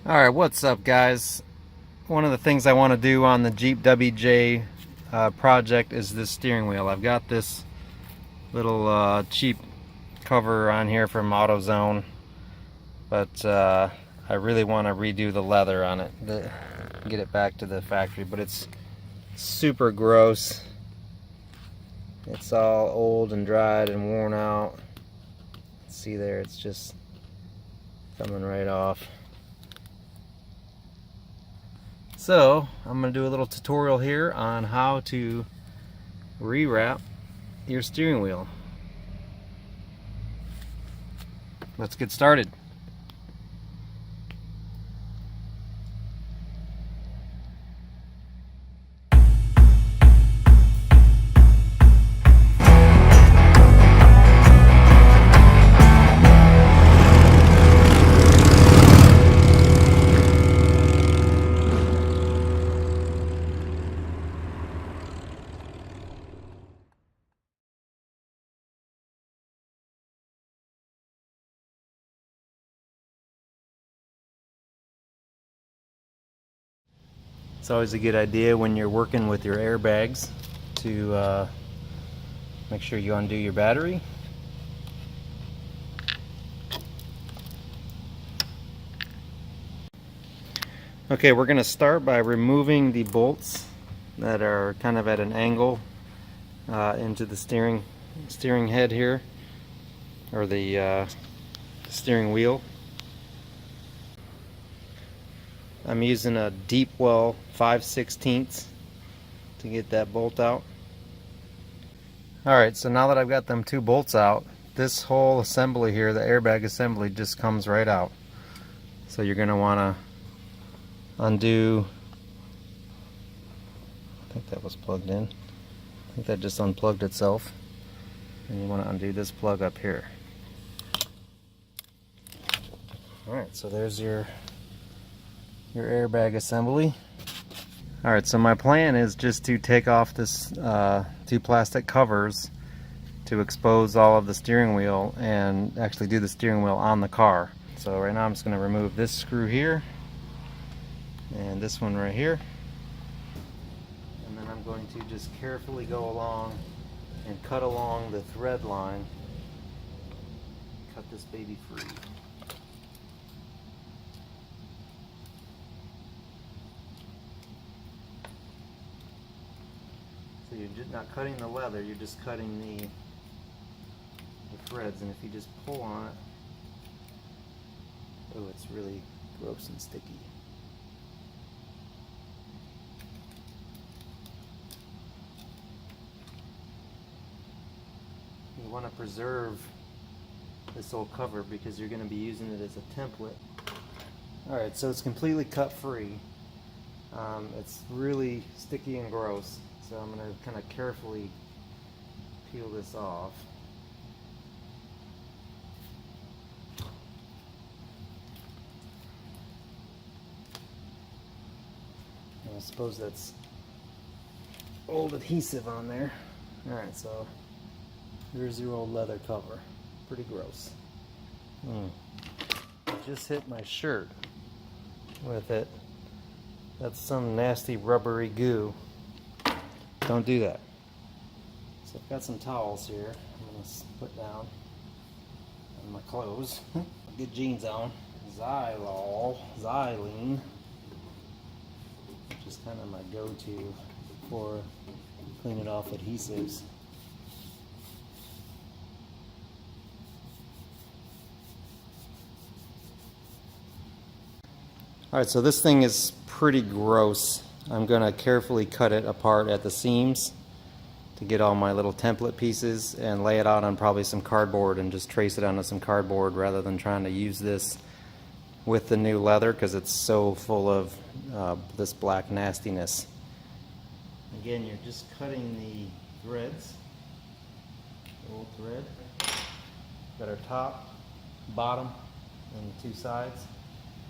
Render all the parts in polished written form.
Alright, what's up guys? One of the things I want to do on the Jeep WJ project is this steering wheel. I've got this little cheap cover on here from AutoZone, but I really want to redo the leather on it, get it back to the factory, but it's super gross. It's all old and dried and worn out. See there, it's just coming right off. So I'm going to do a little tutorial here on how to rewrap your steering wheel. Let's get started. It's always a good idea when you're working with your airbags to make sure you undo your battery. Okay, we're going to start by removing the bolts that are kind of at an angle into the steering head here, or the steering wheel. I'm using a deep well 5/16 to get that bolt out. Alright, so now that I've got them two bolts out, this whole assembly here, the airbag assembly, just comes right out. So you're going to want to undo, I think that was plugged in. I think that just unplugged itself. And you want to undo this plug up here. Alright, so there's your airbag assembly. Alright, so my plan is just to take off this two plastic covers to expose all of the steering wheel and actually do the steering wheel on the car. So right now I'm just going to remove this screw here and this one right here, and then I'm going to just carefully go along and cut along the thread line, cut this baby free. So you're just not cutting the leather, you're just cutting the threads, and if you just pull on it, oh, it's really gross and sticky. You want to preserve this old cover because you're going to be using it as a template. Alright, so it's completely cut free. It's really sticky and gross. So I'm going to kind of carefully peel this off. And I suppose that's old adhesive on there. Alright, so here's your old leather cover. Pretty gross. I just hit my shirt with it. That's some nasty rubbery goo. Don't do that. So I've got some towels here I'm going to put down on my clothes. Get jeans on. Xylene, which is kind of my go-to for cleaning off adhesives. Alright, so this thing is pretty gross. I'm going to carefully cut it apart at the seams to get all my little template pieces and lay it out on probably some cardboard and just trace it onto some cardboard rather than trying to use this with the new leather because it's so full of this black nastiness. Again, you're just cutting the threads, the old thread, that are top, bottom, and the two sides.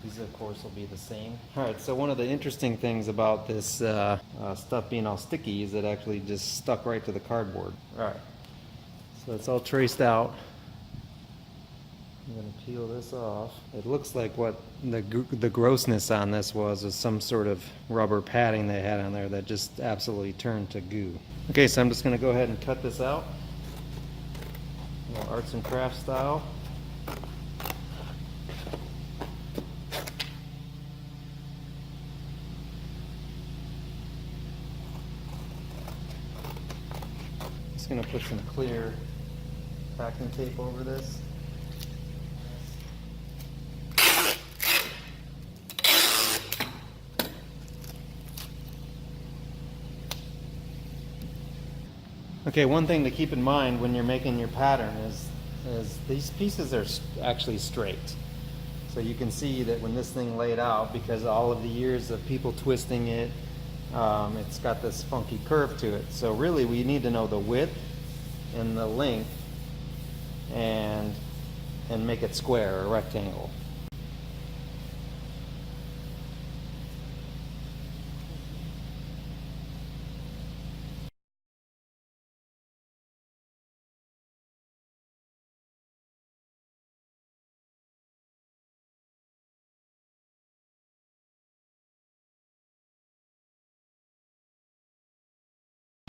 These of course will be the same. Alright, so one of the interesting things about this stuff being all sticky is it actually just stuck right to the cardboard. Alright, so it's all traced out. I'm going to peel this off. It looks like what the grossness on this was some sort of rubber padding they had on there that just absolutely turned to goo. Okay, so I'm just going to go ahead and cut this out. Arts and crafts style. Just going to put some clear packing tape over this. Okay, one thing to keep in mind when you're making your pattern is these pieces are actually straight. So you can see that when this thing laid out, because all of the years of people twisting it, it's got this funky curve to it. So really we need to know the width and the length and make it square or rectangle.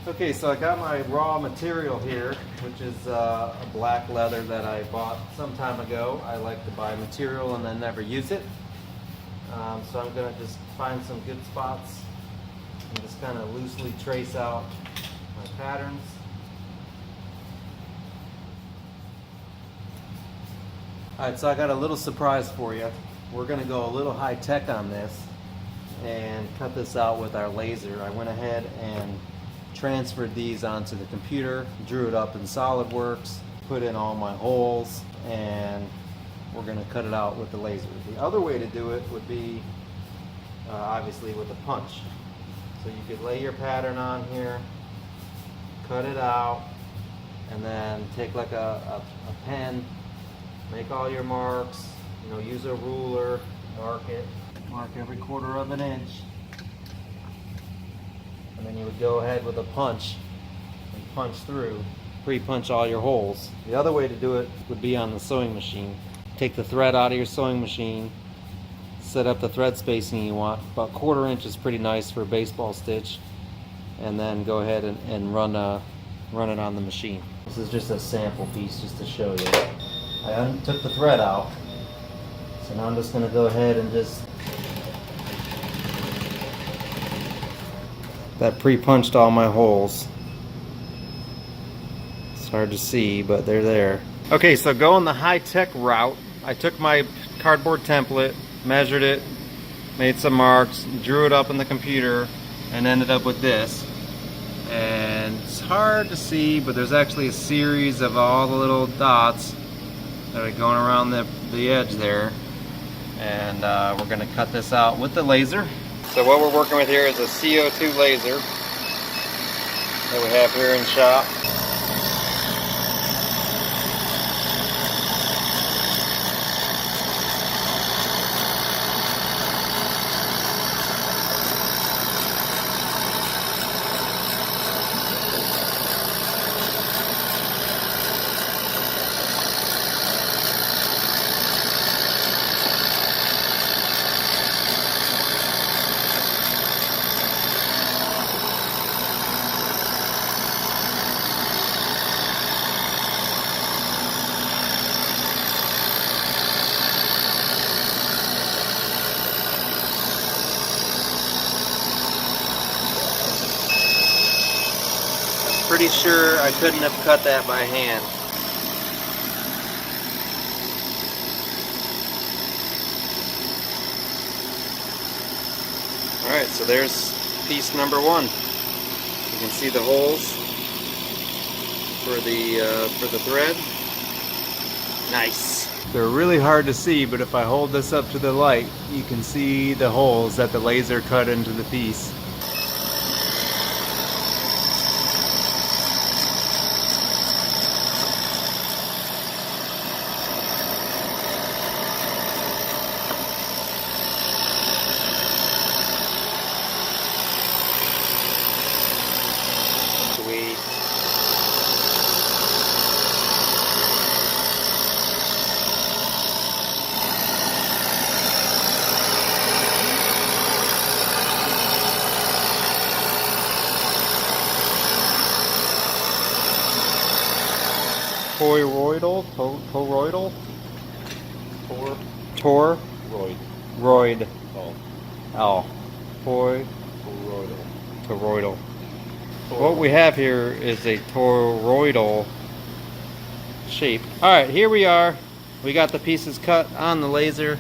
Okay, so I got my raw material here, which is a black leather that I bought some time ago. I like to buy material and then never use it. So I'm going to just find some good spots and just kind of loosely trace out my patterns. Alright, so I got a little surprise for you. We're going to go a little high tech on this and cut this out with our laser. I went ahead and transferred these onto the computer, drew it up in SolidWorks, put in all my holes, and we're going to cut it out with the laser. The other way to do it would be obviously with a punch. So you could lay your pattern on here, cut it out, and then take like a pen, make all your marks, use a ruler, mark it, mark every 1/4 of an inch. And then you would go ahead with a punch and punch through, pre-punch all your holes. The other way to do it would be on the sewing machine. Take the thread out of your sewing machine, set up the thread spacing you want. About 1/4 inch is pretty nice for a baseball stitch. And then go ahead and run it on the machine. This is just a sample piece just to show you. I took the thread out. So now I'm just going to go ahead and just... That pre-punched all my holes. It's hard to see, but they're there. Okay, so going the high-tech route, I took my cardboard template, measured it, made some marks, drew it up in the computer, and ended up with this. And it's hard to see, but there's actually a series of all the little dots that are going around the edge there. And we're going to cut this out with the laser. So what we're working with here is a CO2 laser that we have here in shop. Pretty sure I couldn't have cut that by hand. Alright, so there's piece number 1. You can see the holes for the thread. Nice. They're really hard to see, but if I hold this up to the light, you can see the holes that the laser cut into the piece. toroidal, toroidal, roid. Roid. Oh. Oh. Toroidal. Toroidal. What we have here is a toroidal shape. Alright, here we are. We got the pieces cut on the laser.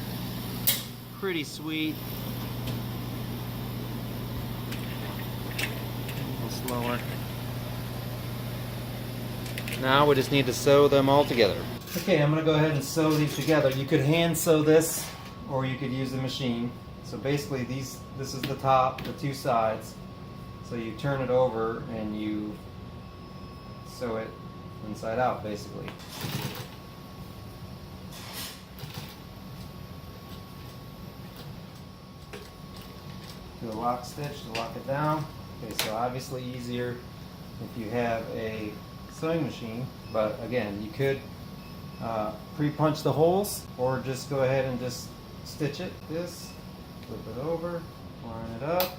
Pretty sweet. A little slower. Now we just need to sew them all together. Okay, I'm going to go ahead and sew these together. You could hand sew this, or you could use the machine. So basically this is the top, the two sides. So you turn it over and you sew it inside out, basically. Do a lock stitch to lock it down. Okay, so obviously easier if you have a sewing machine, but again, you could pre-punch the holes or just go ahead and just stitch it. This, flip it over, line it up.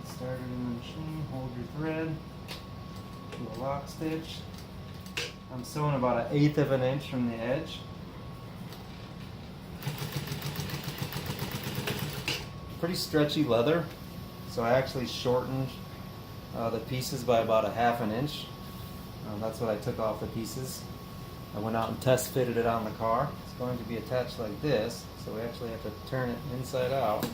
Get started in the machine, hold your thread, do a lock stitch. I'm sewing about 1/8 of an inch from the edge. Pretty stretchy leather, so I actually shortened the pieces by about 1/2 inch. That's what I took off the pieces. I went out and test fitted it on the car. It's going to be attached like this, so we actually have to turn it inside out.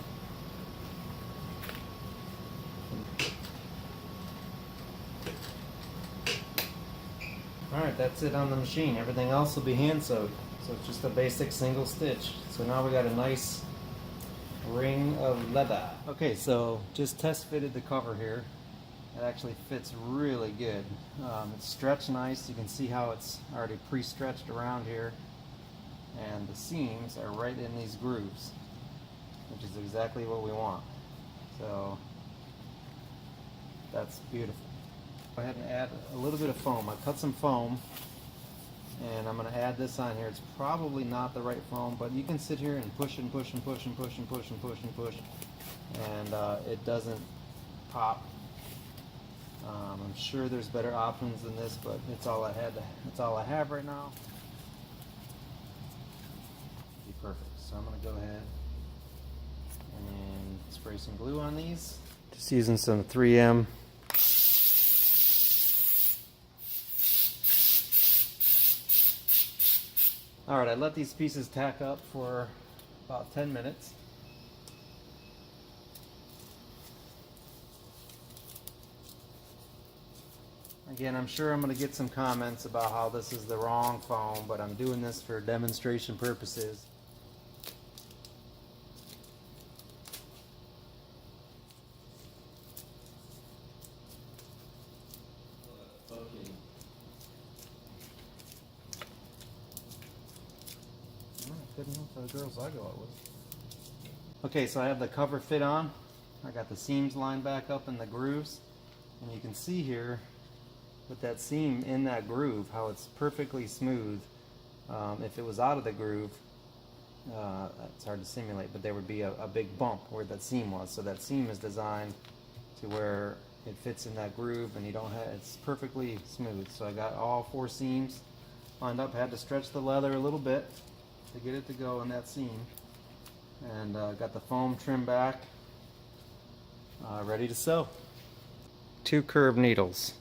Alright, that's it on the machine. Everything else will be hand sewed. So it's just a basic single stitch. So now we got a nice ring of leather. Okay, so just test fitted the cover here. It actually fits really good. It's stretched nice. You can see how it's already pre-stretched around here. And the seams are right in these grooves, which is exactly what we want. So that's beautiful. Go ahead and add a little bit of foam. I cut some foam and I'm going to add this on here. It's probably not the right foam, but you can sit here and push and push and push and push and push and push and push, and it doesn't pop. I'm sure there's better options than this, but it's all I had. It's all I have right now. Be perfect. So I'm going to go ahead and spray some glue on these. Just using some 3M. Alright, I let these pieces tack up for about 10 minutes. Again, I'm sure I'm going to get some comments about how this is the wrong foam, but I'm doing this for demonstration purposes. Good enough for the girls I go out with. Okay, so I have the cover fit on. I got the seams lined back up in the grooves, and you can see here with that seam in that groove how it's perfectly smooth. If it was out of the groove, it's hard to simulate, but there would be a big bump where that seam was. So that seam is designed to where it fits in that groove, and you don't have, it's perfectly smooth. So I got all 4 seams lined up. I had to stretch the leather a little bit to get it to go in that seam, and got the foam trimmed back, ready to sew. 2 curved needles.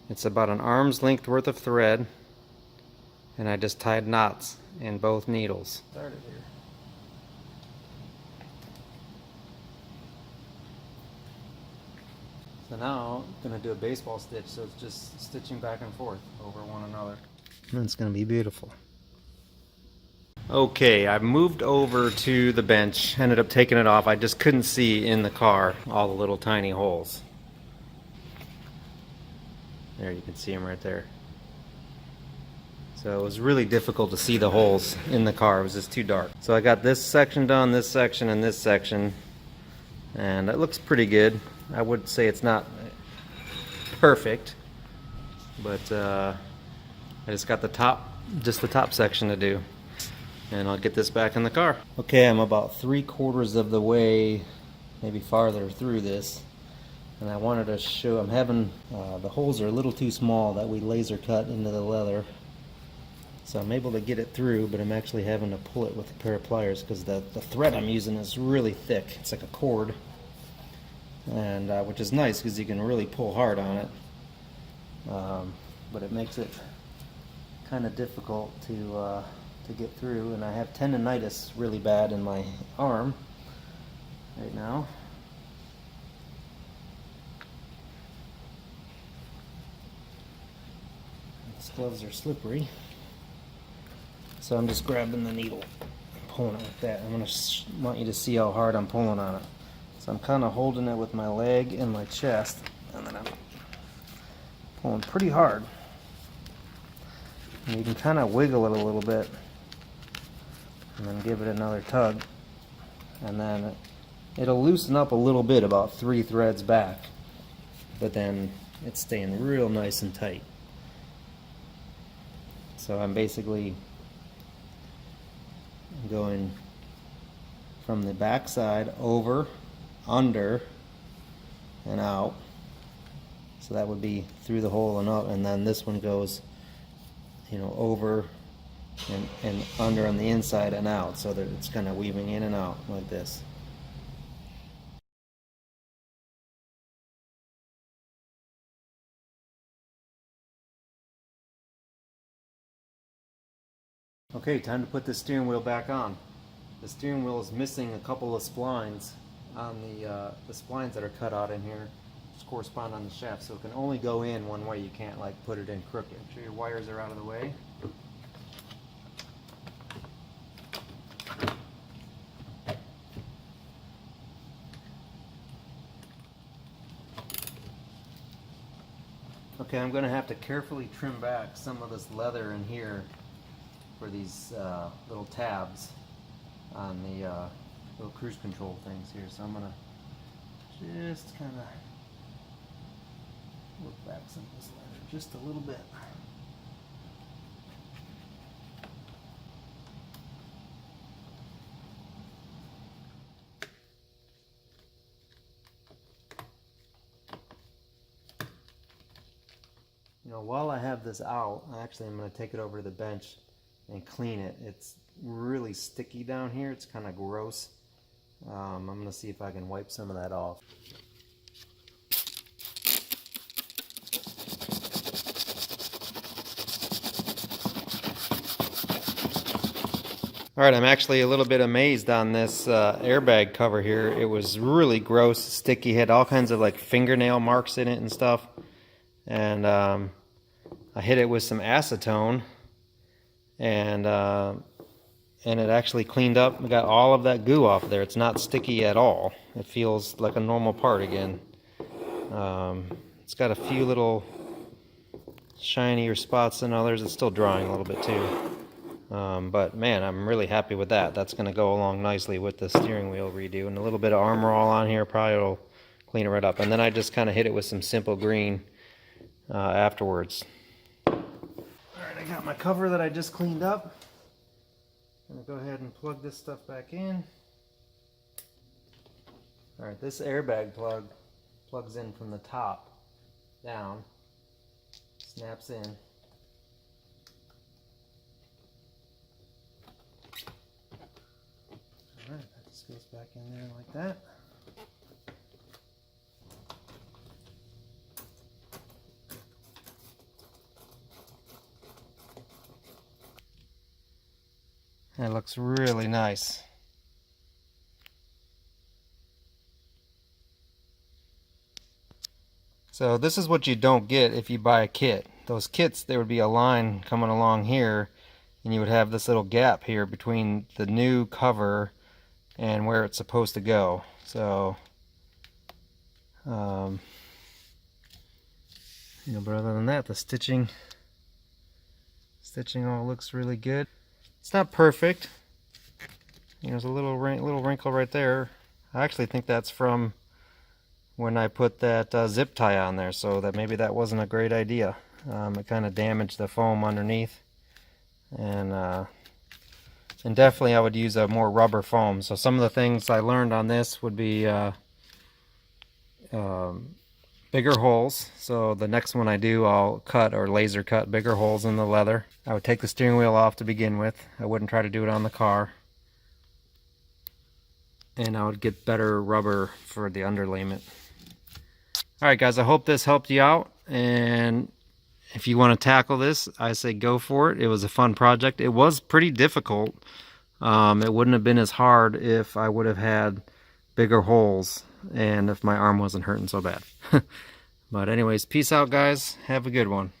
It's about an arm's length worth of thread, and I just tied knots in both needles. Started here. So now I'm going to do a baseball stitch, so it's just stitching back and forth over one another. And it's going to be beautiful. Okay, I moved over to the bench, ended up taking it off. I just couldn't see in the car all the little tiny holes. There, you can see them right there. So it was really difficult to see the holes in the car. It was just too dark. So I got this section done, this section, and this section, and it looks pretty good. I would say it's not perfect, but I just got the top section to do. And I'll get this back in the car. Okay, I'm about 3/4 of the way, maybe farther through this. And I wanted to show, I'm having, the holes are a little too small that we laser cut into the leather. So I'm able to get it through, but I'm actually having to pull it with a pair of pliers because the thread I'm using is really thick. It's like a cord, and which is nice because you can really pull hard on it. But it makes it kind of difficult to get through, and I have tendonitis really bad in my arm right now. These gloves are slippery. So I'm just grabbing the needle and pulling it like that. I'm going to want you to see how hard I'm pulling on it. So I'm kind of holding it with my leg and my chest, and then I'm pulling pretty hard. And you can kind of wiggle it a little bit, and then give it another tug, and then it'll loosen up a little bit, about 3 threads back, but then it's staying real nice and tight. So I'm basically going from the back side over, under, and out. So that would be through the hole and up, and then this one goes, you know, over and under on the inside and out, so that it's kind of weaving in and out like this. Okay, time to put the steering wheel back on. The steering wheel is missing a couple of splines on the splines that are cut out in here, which correspond on the shaft, so it can only go in one way. You can't like put it in crooked. Make sure your wires are out of the way. Okay, I'm going to have to carefully trim back some of this leather in here for these little tabs on the little cruise control things here. So I'm going to just kind of work back some of this leather just a little bit. You know, while I have this out, actually I'm going to take it over to the bench and clean it. It's really sticky down here. It's kind of gross. I'm going to see if I can wipe some of that off. Alright, I'm actually a little bit amazed on this airbag cover here. It was really gross, sticky, had all kinds of like fingernail marks in it and stuff. And I hit it with some acetone, and it actually cleaned up. We got all of that goo off there. It's not sticky at all. It feels like a normal part again. It's got a few little shinier spots than others. It's still drying a little bit too. But man, I'm really happy with that. That's going to go along nicely with the steering wheel redo. And a little bit of Armor All on here probably will clean it right up. And then I just kind of hit it with some Simple Green afterwards. Alright, I got my cover that I just cleaned up. I'm going to go ahead and plug this stuff back in. Alright, this airbag plug plugs in from the top down, snaps in. Alright, that just goes back in there like that. That looks really nice. So this is what you don't get if you buy a kit. Those kits, there would be a line coming along here, and you would have this little gap here between the new cover and where it's supposed to go. So, you know, but other than that, the stitching all looks really good. It's not perfect. You know, there's a little wrinkle right there. I actually think that's from when I put that zip tie on there, so that maybe that wasn't a great idea. It kind of damaged the foam underneath, and definitely I would use a more rubber foam. So some of the things I learned on this would be bigger holes. So the next one I do, I'll cut or laser cut bigger holes in the leather. I would take the steering wheel off to begin with. I wouldn't try to do it on the car. And I would get better rubber for the underlayment. Alright guys, I hope this helped you out, and if you want to tackle this, I say go for it. It was a fun project. It was pretty difficult. It wouldn't have been as hard if I would have had bigger holes and if my arm wasn't hurting so bad. But anyways, peace out guys. Have a good one.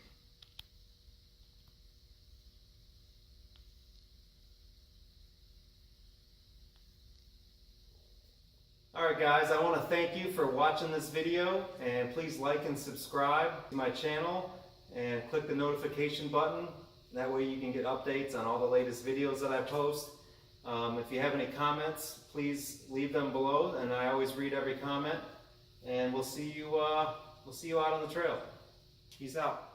Alright guys, I want to thank you for watching this video, and please like and subscribe to my channel and click the notification button. That way you can get updates on all the latest videos that I post. If you have any comments, please leave them below, and I always read every comment. And we'll see you out on the trail. Peace out.